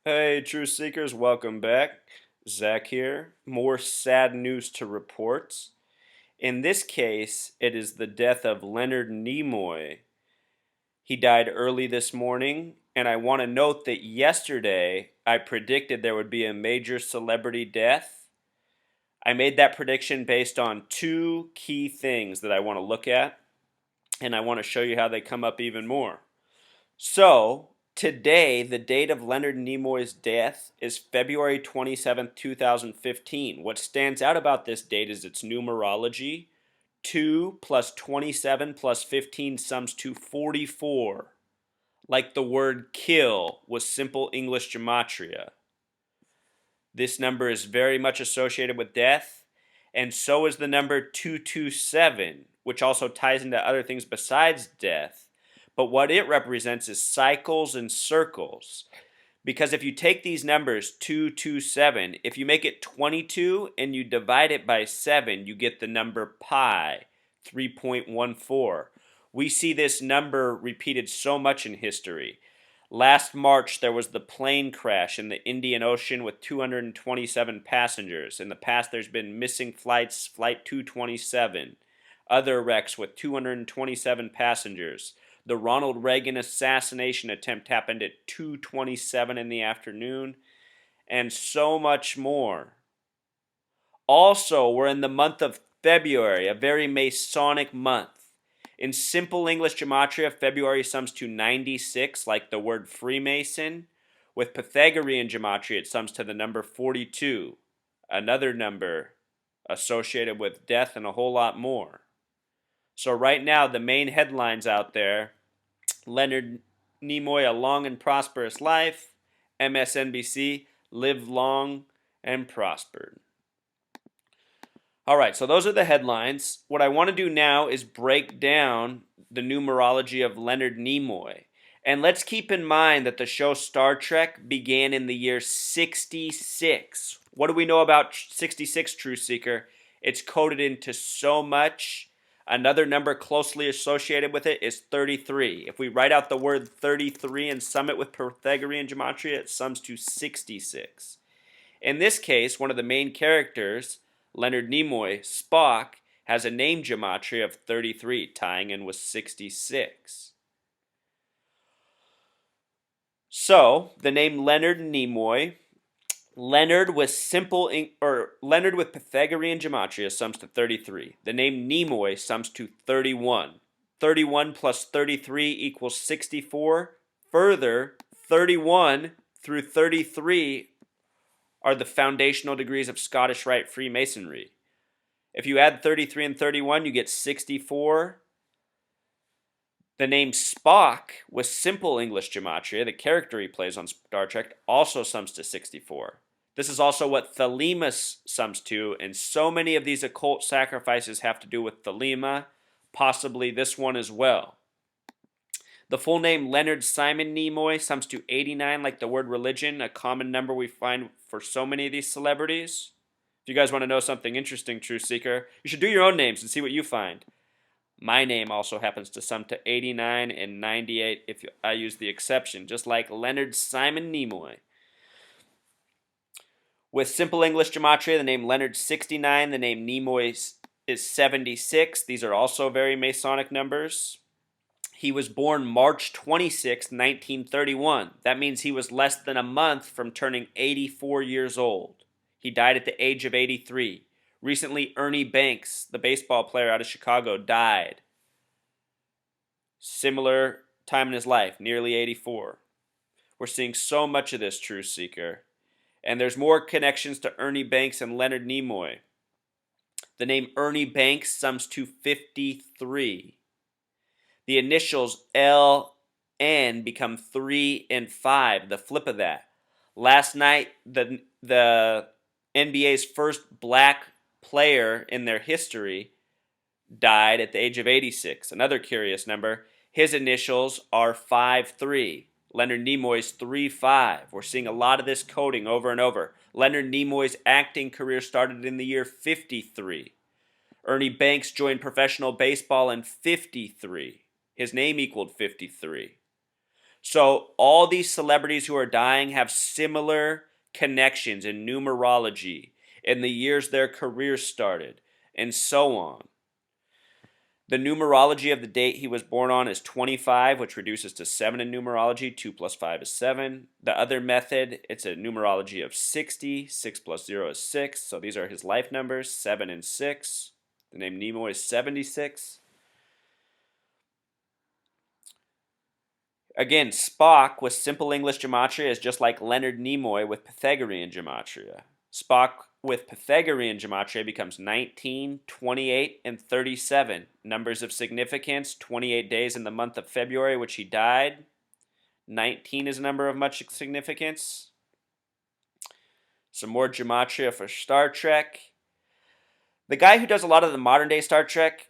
Hey, True Seekers, welcome back. Zach here. More sad news to report. In this case, it is the death of Leonard Nimoy. He died early this morning, and I want to note that yesterday I predicted there would be a major celebrity death. I made that prediction based on two key things that I want to look at, and I want to show you how they come up even more. So, today, the date of Leonard Nimoy's death is February 27th, 2015. What stands out about this date is its numerology. 2 plus 27 plus 15 sums to 44. Like the word kill was simple English gematria. This number is very much associated with death, and so is the number 227, which also ties into other things besides death. But what it represents is cycles and circles. Because if you take these numbers 227, if you make it 22 and you divide it by 7, you get the number pi, 3.14. We see this number repeated so much in history. Last March, there was the plane crash in the Indian Ocean with 227 passengers. In the past, there's been missing flights, Flight 227, other wrecks with 227 passengers. The Ronald Reagan assassination attempt happened at 2:27 in the afternoon, and so much more. Also, we're in the month of February, a very Masonic month. In simple English gematria, February sums to 96, like the word Freemason. With Pythagorean gematria, it sums to the number 42, another number associated with death and a whole lot more. So right now, the main headlines out there: Leonard Nimoy, a long and prosperous life. MSNBC, live long and prospered. All right, so those are the headlines. What I want to do now is break down the numerology of Leonard Nimoy. And let's keep in mind that the show Star Trek began in the year 66. What do we know about 66, True Seeker? It's coded into so much. Another number closely associated with it is 33. If we write out the word 33 and sum it with Pythagorean gematria, it sums to 66. In this case, one of the main characters, Leonard Nimoy, Spock, has a name gematria of 33, tying in with 66. So, the name Leonard Nimoy, Leonard with Pythagorean gematria sums to 33. The name Nimoy sums to 31. 31 plus 33 equals 64. Further, 31 through 33 are the foundational degrees of Scottish Rite Freemasonry. If you add 33 and 31, you get 64. The name Spock, with simple English gematria, the character he plays on Star Trek, also sums to 64. This is also what Thelema sums to, and so many of these occult sacrifices have to do with Thelema, possibly this one as well. The full name Leonard Simon Nimoy sums to 89, like the word religion, a common number we find for so many of these celebrities. If you guys want to know something interesting, True Seeker, you should do your own names and see what you find. My name also happens to sum to 89 and 98 if I use the exception, just like Leonard Simon Nimoy. With simple English gematria, the name Leonard 69, the name Nimoy is 76. These are also very Masonic numbers. He was born March 26, 1931. That means he was less than a month from turning 84 years old. He died at the age of 83. Recently, Ernie Banks, the baseball player out of Chicago, died. Similar time in his life, nearly 84. We're seeing so much of this, True Seeker. And there's more connections to Ernie Banks and Leonard Nimoy. The name Ernie Banks sums to 53. The initials LN become 3 and 5, the flip of that. Last night, the NBA's first black player in their history died at the age of 86. Another curious number. His initials are 5-3. Leonard Nimoy's 3-5. We're seeing a lot of this coding over and over. Leonard Nimoy's acting career started in the year 53. Ernie Banks joined professional baseball in 53. His name equaled 53. So all these celebrities who are dying have similar connections in numerology, in the years their careers started, and so on. The numerology of the date he was born on is 25, which reduces to 7 in numerology. 2 plus 5 is 7. The other method, it's a numerology of 60. 6 plus 0 is 6. So these are his life numbers, 7 and 6. The name Nimoy is 76. Again, Spock with simple English gematria is just like Leonard Nimoy with Pythagorean gematria. Spock with Pythagorean gematria becomes 19, 28, and 37. Numbers of significance, 28 days in the month of February, which he died. 19 is a number of much significance. Some more gematria for Star Trek. The guy who does a lot of the modern day Star Trek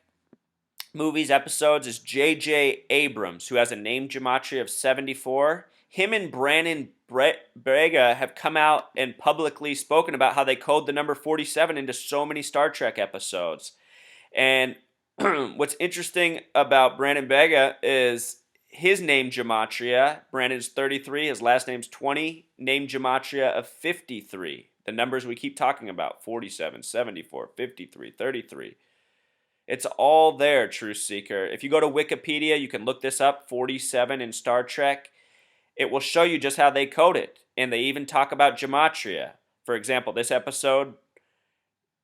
movies, episodes, is J.J. Abrams, who has a name gematria of 74. Him and Brandon Braga have come out and publicly spoken about how they code the number 47 into so many Star Trek episodes. And what's interesting about Brandon Braga is his name gematria. Brandon's 33, his last name's 20, name gematria of 53. The numbers we keep talking about, 47, 74, 53, 33. It's all there, Truth Seeker. If you go to Wikipedia, you can look this up, 47 in Star Trek. It will show you just how they code it. And they even talk about gematria. For example, this episode,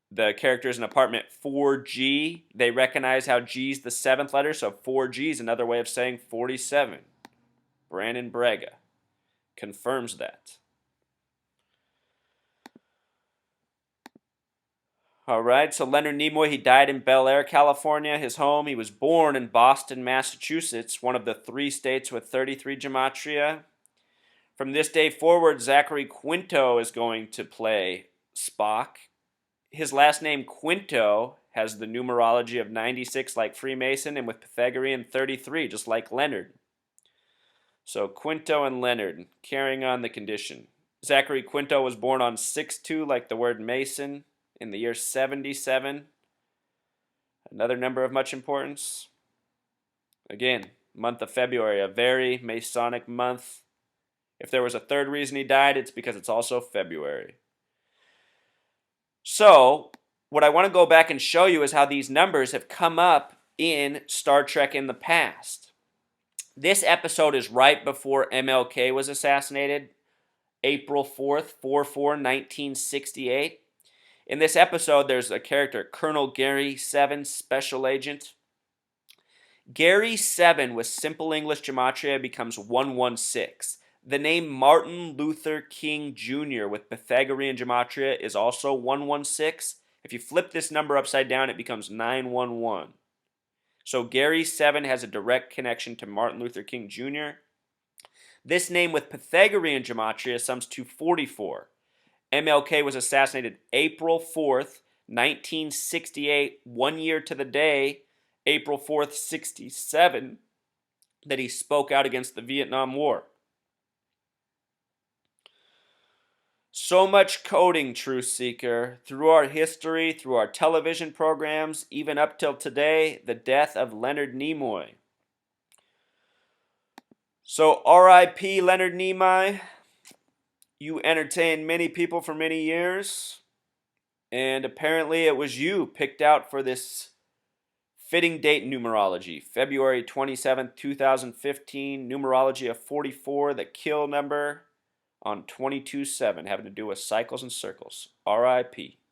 the characters in apartment 4G, they recognize how G is the 7th letter, so 4G is another way of saying 47. Brandon Braga confirms that. All right, so Leonard Nimoy, he died in Bel Air, California, his home. He was born in Boston, Massachusetts, one of the 3 states with 33 gematria. From this day forward, Zachary Quinto is going to play Spock. His last name, Quinto, has the numerology of 96 like Freemason, and with Pythagorean 33, just like Leonard. So Quinto and Leonard, carrying on the condition. Zachary Quinto was born on 6/2, like the word Mason, in the year 77. Another number of much importance. Again, month of February, a very Masonic month. If there was a third reason he died, it's because it's also February. So, what I want to go back and show you is how these numbers have come up in Star Trek in the past. This episode is right before MLK was assassinated, April 4th, 4/4/1968. In this episode, there's a character, Colonel Gary 7, Special Agent. Gary 7 with simple English gematria becomes 116. The name Martin Luther King Jr. with Pythagorean gematria is also 116. If you flip this number upside down, it becomes 911. So Gary 7 has a direct connection to Martin Luther King Jr. This name with Pythagorean gematria sums to 44. MLK was assassinated April 4th, 1968, 1 year to the day, April 4th, 67, that he spoke out against the Vietnam War. So much coding, Truth Seeker, through our history, through our television programs, even up till today, the death of Leonard Nimoy. So R.I.P. Leonard Nimoy. You entertained many people for many years, and apparently it was you picked out for this fitting date numerology. February 27th, 2015, numerology of 44, the kill number on 22/7, having to do with cycles and circles. R.I.P.